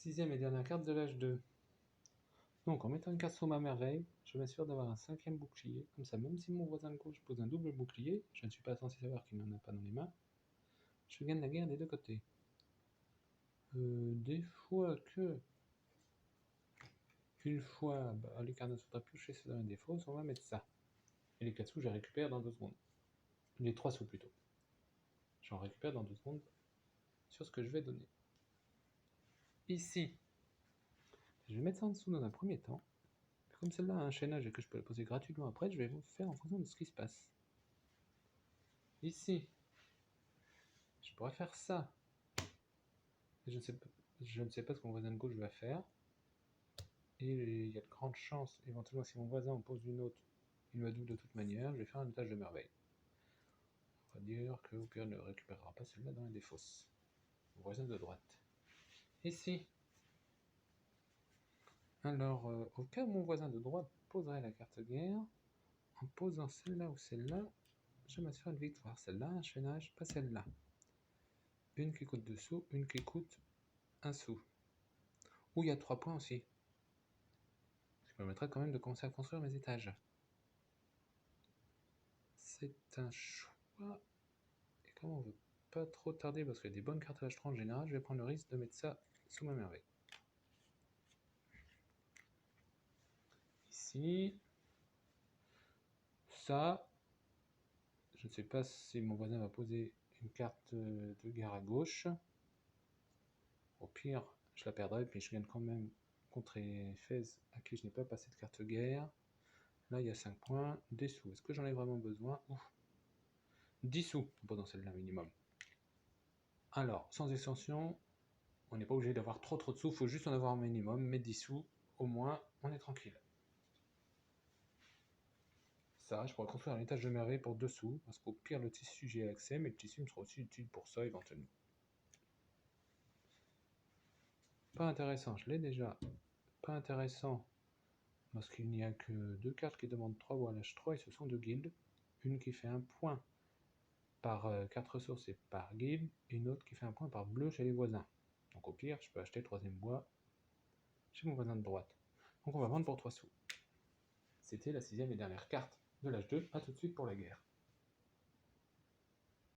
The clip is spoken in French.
Sixième et dernière carte de l'âge 2. Donc en mettant une carte sur ma merveille, je m'assure d'avoir un cinquième bouclier. Comme ça, même si mon voisin de gauche pose un double bouclier, je ne suis pas censé savoir qu'il n'en a pas dans les mains, je gagne la guerre des deux côtés. Des fois que... Une fois, les cartes sont à piocher, c'est dans un défaut, on va mettre ça. Et les 4 sous, je les récupère dans 2 secondes. Les 3 sous plutôt. J'en récupère dans 2 secondes sur ce que je vais donner. Ici, je vais mettre ça en dessous dans un premier temps. Comme celle-là a un chaînage et que je peux la poser gratuitement après, je vais vous faire en fonction de ce qui se passe. Ici, je pourrais faire ça. Je ne sais pas ce que mon voisin de gauche va faire. Et il y a de grandes chances, éventuellement, si mon voisin en pose une autre, il me double de toute manière, je vais faire un étage de merveille. On va dire qu'au pire, il ne récupérera pas celle-là dans les défausses. Mon voisin de droite. Ici. Alors, au cas où mon voisin de droite poserait la carte guerre, en posant celle-là ou celle-là, je m'assure une victoire. Celle-là, un chaînage, pas celle-là. Une qui coûte 2 sous, une qui coûte 1 sou. Ou il y a 3 points aussi. Ce qui me permettra quand même de commencer à construire mes étages. C'est un choix. Et comme on veut pas trop tarder parce qu'il y a des bonnes cartes à l'âge 3 en général, je vais prendre le risque de mettre ça sous ma merveille. Ici. Ça. Je ne sais pas si mon voisin va poser une carte de guerre à gauche. Au pire, je la perdrai, puis je gagne quand même contre les Fez à qui je n'ai pas passé de carte guerre. Là, il y a 5 points, des sous. Est-ce que j'en ai vraiment besoin? 10 sous dans celle-là minimum. Alors, sans extension, on n'est pas obligé d'avoir trop de sous, il faut juste en avoir un minimum, mais 10 sous, au moins, on est tranquille. Ça, je pourrais construire un étage de merveille pour 2 sous, parce qu'au pire, le tissu, j'y ai accès, mais le tissu me sera aussi utile pour ça éventuellement. Pas intéressant, je l'ai déjà. Pas intéressant, parce qu'il n'y a que 2 cartes qui demandent 3 voix à l'âge 3 et ce sont 2 guildes. Une qui fait 1 point par 4 ressources et par guilde, et une autre qui fait 1 point par bleu chez les voisins. Donc au pire, je peux acheter 3ème bois chez mon voisin de droite. Donc on va vendre pour 3 sous. C'était la 6ème et dernière carte de l'âge 2, à tout de suite pour la guerre.